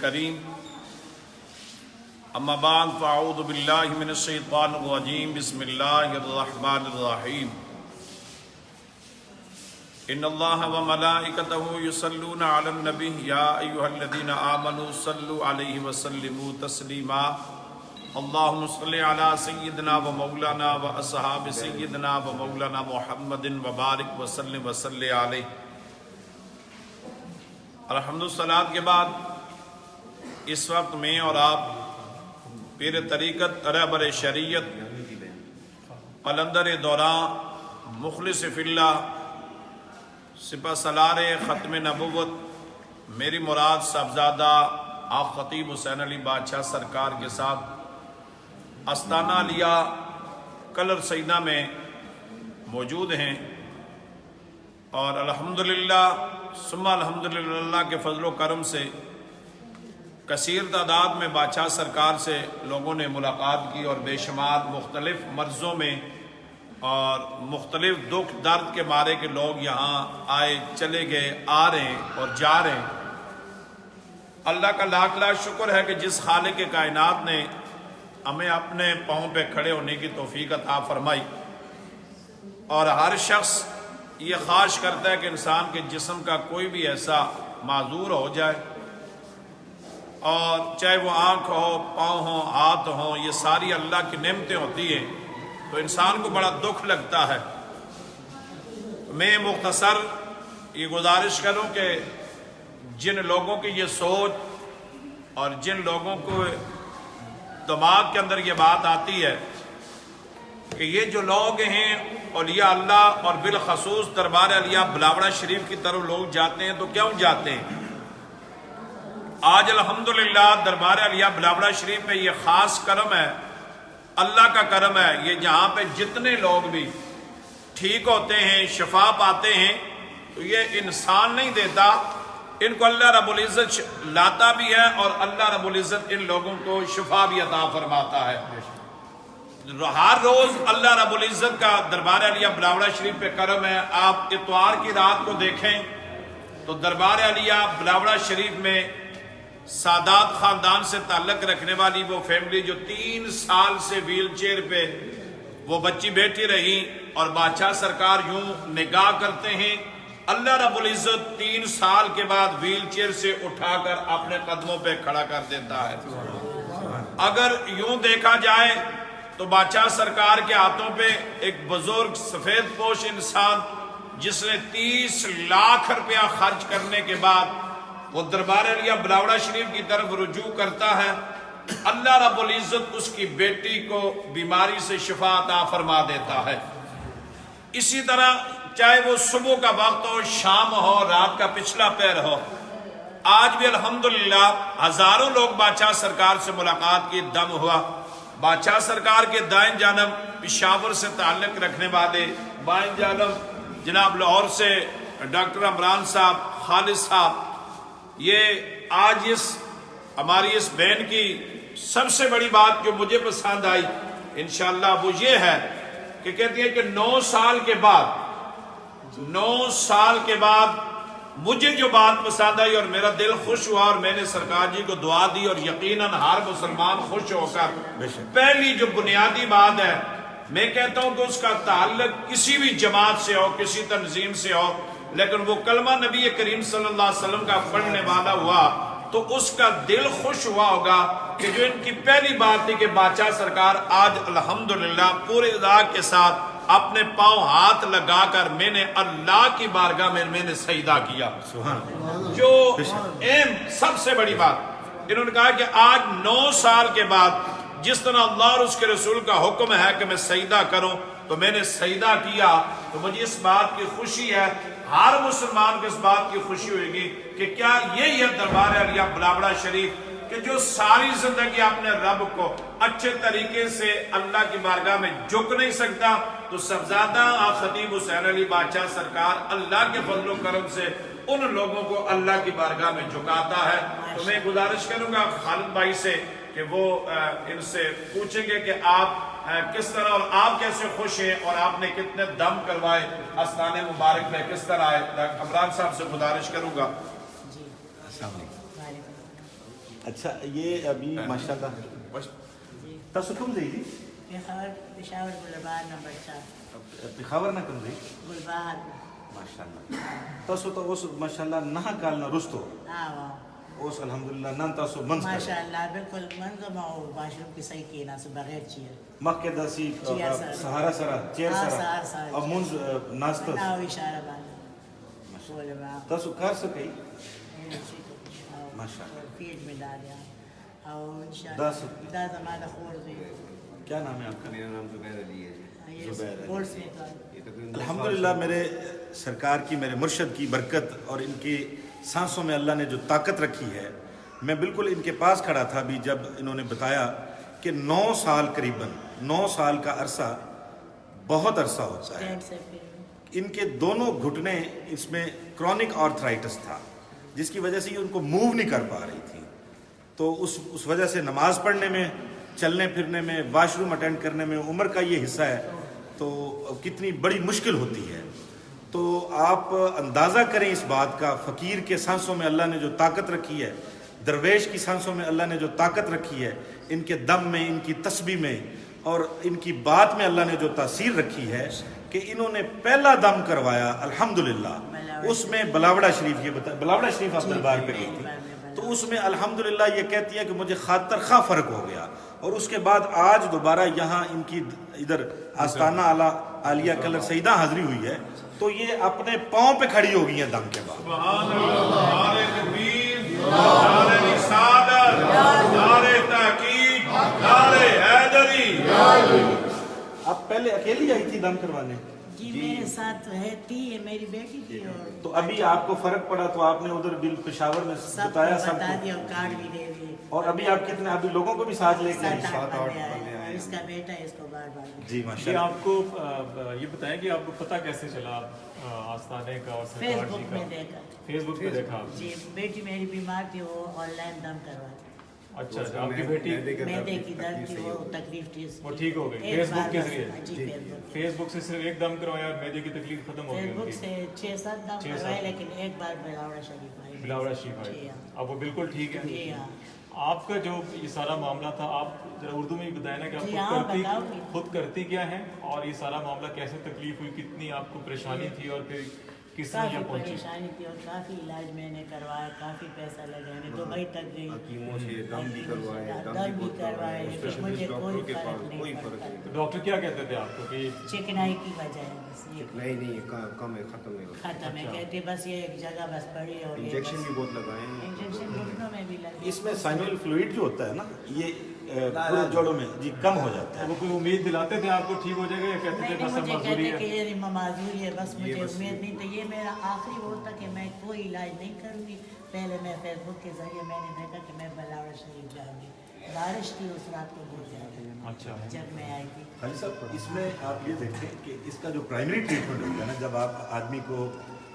الكريم اما بعد فاعوذ باللہ من الشیطان الرجیم بسم اللہ الرحمن الرحیم ان اللہ وملائکتہ یصلون علی النبی یا ایھا الذین آمنوا صلوا علیہ وسلموا تسلیما اللہم صل علی سیدنا و مولانا و اصحاب سیدنا و مولانا محمد وبارک وسلم وصلی علیہ۔ الحمدللہ کے بعد اس وقت میں اور آپ پیر طریقت رہبر شریعت قلندر دوران مخلص فی اللہ سپہ سالار ختم نبوت میری مراد صاحبزادہ آپ خطیب حسین علی بادشاہ سرکار کے ساتھ استانہ علیہ کلر سیدہ میں موجود ہیں، اور الحمدللہ ثم الحمدللہ اللہ کے فضل و کرم سے کثیر تعداد میں بادشاہ سرکار سے لوگوں نے ملاقات کی، اور بے شمار مختلف مرضوں میں اور مختلف دکھ درد کے مارے کے لوگ یہاں آئے چلے گئے، آ رہے ہیں اور جا رہے ہیں۔ اللہ کا لاکھ لاکھ شکر ہے کہ جس خالق کائنات نے ہمیں اپنے پاؤں پہ کھڑے ہونے کی توفیق عطا فرمائی، اور ہر شخص یہ خواہش کرتا ہے کہ انسان کے جسم کا کوئی بھی ایسا معذور ہو جائے، اور چاہے وہ آنکھ ہو، پاؤں ہو، ہاتھ ہوں، یہ ساری اللہ کی نعمتیں ہوتی ہیں تو انسان کو بڑا دکھ لگتا ہے۔ میں مختصر یہ گزارش کروں کہ جن لوگوں کی یہ سوچ اور جن لوگوں کو دماغ کے اندر یہ بات آتی ہے کہ یہ جو لوگ ہیں اولیاء اللہ اور بالخصوص دربار علیہ بلاوڑہ شریف کی طرف لوگ جاتے ہیں تو کیوں جاتے ہیں؟ آج الحمدللہ دربار علیہ بلاوڑہ شریف میں یہ خاص کرم ہے، اللہ کا کرم ہے، یہ جہاں پہ جتنے لوگ بھی ٹھیک ہوتے ہیں، شفا پاتے ہیں، تو یہ انسان نہیں دیتا، ان کو اللہ رب العزت لاتا بھی ہے، اور اللہ رب العزت ان لوگوں کو شفا بھی عطا فرماتا ہے۔ ہر روز اللہ رب العزت کا دربار علیہ بلاوڑہ شریف پہ کرم ہے۔ آپ اتوار کی رات کو دیکھیں تو دربار علیہ بلاوڑہ شریف میں سادات خاندان سے تعلق رکھنے والی وہ فیملی جو 3 سال سے ویل چیئر پہ وہ بچی بیٹھی رہی، اور بادشاہ سرکار یوں نگاہ کرتے ہیں، اللہ رب العزت 3 سال کے بعد ویل چیئر سے اٹھا کر اپنے قدموں پہ کھڑا کر دیتا ہے۔ اگر یوں دیکھا جائے تو بادشاہ سرکار کے ہاتھوں پہ ایک بزرگ سفید پوش انسان جس نے 30 لاکھ روپیہ خرچ کرنے کے بعد وہ دربار علیہ بلاوڑہ شریف کی طرف رجوع کرتا ہے، اللہ رب العزت اس کی بیٹی کو بیماری سے شفا عطا فرما دیتا ہے۔ اسی طرح چاہے وہ صبح کا وقت ہو، شام ہو، رات کا پچھلا پہر ہو، آج بھی الحمدللہ ہزاروں لوگ بادشاہ سرکار سے ملاقات کی، دم ہوا۔ بادشاہ سرکار کے دائیں جانب پشاور سے تعلق رکھنے والے، بائیں جانب جناب لاہور سے ڈاکٹر عمران صاحب، خالد صاحب، یہ آج ہماری اس بہن کی سب سے بڑی بات جو مجھے پسند آئی انشاءاللہ وہ یہ ہے کہ کہتی ہے کہ 9 سال کے بعد مجھے جو بات پسند آئی اور میرا دل خوش ہوا، اور میں نے سرکار جی کو دعا دی، اور یقیناً ہر مسلمان خوش ہو کر پہلی جو بنیادی بات ہے، میں کہتا ہوں کہ اس کا تعلق کسی بھی جماعت سے ہو، کسی تنظیم سے ہو، لیکن وہ کلمہ نبی کریم صلی اللہ علیہ وسلم کا پڑھنے والا ہوا تو اس کا دل خوش ہوا ہوگا کہ جو ان کی پہلی بات تھی کہ بادشاہ سرکار آج الحمدللہ پورے ذات کے ساتھ اپنے پاؤں ہاتھ لگا کر میں نے اللہ کی بارگاہ میں نے سجدہ کیا، جو اہم سب سے بڑی بات انہوں نے کہا کہ آج 9 سال کے بعد جس طرح اللہ اور اس کے رسول کا حکم ہے کہ میں سجدہ کروں تو میں نے سجدہ کیا، تو مجھے اس بات کی خوشی ہے، ہر مسلمان کو اس بات کی خوشی ہوئے گی کہ کیا یہی ہے دربار علیہ بلاوڑہ شریف کہ جو ساری زندگی اپنے رب کو اچھے طریقے سے اللہ کی بارگاہ میں جھک نہیں سکتا، تو صاحبزادہ خطیب حسین علی بادشاہ سرکار اللہ کے فضل و کرم سے ان لوگوں کو اللہ کی بارگاہ میں جھکاتا ہے۔ تو میں گزارش کروں گا خالد بھائی سے کہ وہ ان سے پوچھیں گے کہ آپ کس طرح اور آپ کیسے خوش ہیں اور آپ نے کتنے دم کروائے آستان مبارک میں، کس طرح آئے؟ عمران صاحب سے گزارش کروں گا۔ السلام علیکم۔ اچھا یہ ابھی ماشاءاللہ تاسو کوم ځای دي؟ پشاور گلبہار نمبر 4 پېښور نه کوم ځای؟ گلبہار ماشاءالله تاسو ته اوس ماشاءالله 9 کال نه رستو اوس الحمدلله نن تاسو منځ کړی ماشاءاللہ بالکل منظم او باشروم کې صحیح کېناست بغیر چیر مخکې داسې سهارا سره چیر سره او منځ ناسته او اشاره باندې گلبہار تاسو کار څه کوي؟ ماشاءالله فیلڈ میں ڈالیا او دا انشاءاللہ دا زمانہ خور دی کیا نام ہے آپ کا؟ میرا نام زبیر علی ہے جی۔ یہ اسپورٹس میں تھا یہ تقریباً الحمدللہ میرے سرکار کی میرے مرشد کی برکت اور ان کی سانسوں میں اللہ نے جو طاقت رکھی ہے، میں بالکل ان کے پاس کھڑا تھا بھی جب انہوں نے بتایا کہ 9 سال قریباً 9 سال کا عرصہ بہت عرصہ ہوتا ہے۔ اسٹینڈ سے پھر ان کے دونوں گھٹنے اس میں کرونک آرتھرائٹس تھا جس کی وجہ سے یہ ان کو موو نہیں کر پا رہی تھی، تو اس وجہ سے نماز پڑھنے میں، چلنے پھرنے میں، واش روم اٹینڈ کرنے میں عمر کا یہ حصہ ہے تو کتنی بڑی مشکل ہوتی ہے۔ تو آپ اندازہ کریں اس بات کا، فقیر کے سانسوں میں اللہ نے جو طاقت رکھی ہے، درویش کی سانسوں میں اللہ نے جو طاقت رکھی ہے، ان کے دم میں، ان کی تسبیح میں اور ان کی بات میں اللہ نے جو تاثیر رکھی ہے کہ انہوں نے پہلا دم کروایا الحمدللہ، اس میں بلاوڑا شریف، یہ بتا بلاوڑا شریف آپ دربار پہ گئی تھی، تو اس میں الحمدللہ یہ کہتی ہے کہ مجھے خاطر خواہ فرق ہو گیا، اور اس کے بعد آج دوبارہ یہاں ان کی ادھر آستانہ عالیہ کلر سیدہ حاضری ہوئی ہے، تو یہ اپنے پاؤں پہ کھڑی ہو گئی ہیں دم کے بعد۔ سبحان اللہ، نعرہ تکبیر، نعرہ رسالت، نعرہ تحقیق، نعرہ حیدری۔ آپ پہلے اکیلی آئی تھی دم کروانے؟ جی میرے ساتھ ہے تھی، یہ میری بیٹی تھی، اور تو ابھی آپ کو فرق پڑا تو آپ نے ادھر بل پشاور میں سب بتایا کو سب بتا کو، دیا اور کارڈ بھی دے دیے، اور ابھی آپ کتنے ابھی لوگوں کو بھی ساتھ لے کے آئے؟ 7-8 بندے آئے، اس کا بیٹا ہے، اس کو بار بار جی جی ماشاءاللہ۔ آپ کو یہ بتائیں کہ آپ کو پتہ کیسے چلا آستانے کا اور فیس سرکار جی بک کا؟ میں دیکھا فیس بک پہ دیکھا آپ؟ جی بیٹی میری بیمار تھی، وہ آن لائن دم کرواتی، اچھا اچھا، آپ کی بیٹی میدے کی درد تھی، وہ تکلیف تھی اس کی، وہ ٹھیک ہو گئی ایک فیس بار بک کے بس، ذریعے؟ جی فیس بک، فیس بک سے صرف ایک دم کروایا اور میدے کی تکلیف ختم ہو فیس گئی ان بک کی؟ سے 6-7 دم 6-7 کروائے، لیکن ایک بار بلاوڑا شریف آئی، بلاوڑا شریف جی آئی، ہاں، اب وہ بالکل ٹھیک ہے؟ جی ہاں۔ آپ کا جو یہ سارا معاملہ تھا، آپ ذرا اردو میں بھی بتائیں نا کہ جی آپ ہاں، بتاؤ گی۔ خود کرتی کیا ہیں، اور یہ سارا معاملہ کیسے تکلیف ہوئی، کتنی آپ کو پریشانی تھی، اور پھر کس طرح کافی یہ پہنچی؟ پریشانی تھی اور کافی علاج میں نے کروایا، کافی پیسہ لگا، میں دبئی تک گئی، حکیموں سے دم بھی کروائے، دم بھی کروائے، لیکن مجھے کوئی کے فرق پاس نہیں کوئی فرق پڑتا، نہیں تو ڈاکٹر کیا کہتے تھے آپ کو کہ چکنائی کی وجہ ہے، بس یہ نہیں کم ہے، ختم ہے، ختم ہے، کہتے بس یہ ایک جگہ بس پڑی اور یہ انجیکشن بس- بھی بہت لگائے ہیں۔ انجیکشن گھٹنوں میں بھی لگے، اس میں سائنل فلوئڈ جو ہوتا ہے نا، یہ پورے جوڑوں میں جی کم ہو جاتا ہے۔ وہ کوئی امید دلاتے تھے آپ کو ٹھیک ہو جائے گا، یا کہتے تھے نہیں بس اب مجھے معذوری کہتے کہ ہے؟ یہ معذوری ہے، بس مجھے امید نہیں تھی، یہ میرا آخری وہ تھا کہ میں کوئی علاج نہیں کروں گی، پہلے میں فیس بک کے ذریعے میں نے دیکھا کہ میں بلاوڑا شریف جاؤں گی، بارش تھی اس رات کو بہت زیادہ اچھا، جب میں آئی تھی، خالی صاحب اس میں آپ یہ دیکھیں کہ اس کا جو پرائمری ٹریٹمنٹ ہوتا ہے نا، جب آپ آدمی کو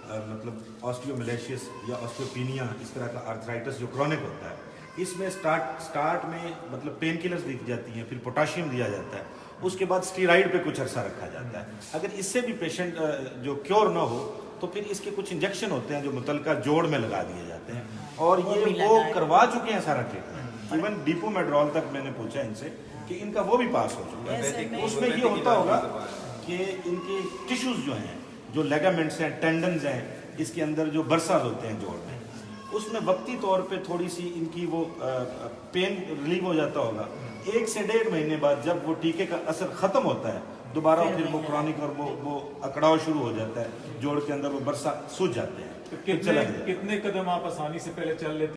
مطلب آسٹیومیلیشیس یا آسٹیوپینیا اس طرح کا آرتھرائٹس جو کرونک ہوتا ہے، اس میں سٹارٹ میں مطلب پین کلرز دی جاتی ہیں، پھر پوٹاشیم دیا جاتا ہے، اس کے بعد اسٹیرائڈ پہ کچھ عرصہ رکھا جاتا ہے۔ اگر اس سے بھی پیشنٹ جو کیور نہ ہو تو پھر اس کے کچھ انجیکشن ہوتے ہیں جو متعلقہ جوڑ میں لگا دیے جاتے ہیں، اور یہ وہ کروا چکے ہیں سارا ٹریٹمنٹ، ایون ڈیپو میڈرول تک میں نے پوچھا ان سے کہ ان کا وہ بھی پاس ہو چکا ہے۔ اس میں یہ ہوتا ہوگا کہ ان کی ٹیشوز جو ہیں، جو لیگامنٹس ہیں، ٹینڈنز ہیں، اس کے اندر جو برساز ہوتے ہیں جوڑ میں، اس میں وقتی طور پہ تھوڑی سی ان کی وہ پین ریلیو ہو جاتا ہوگا، 1 سے 1.5 مہینے بعد جب وہ ٹیکے کا اثر ختم ہوتا ہے دوبارہ پھر وہ کرونک اور وہ اکڑاؤ شروع ہو جاتا ہے، جوڑ کے اندر وہ برسا سوج جاتے ہیں، تو پھر چلا جاتا ہے۔ کتنے قدم آپ آسانی سے پہلے چل لیتے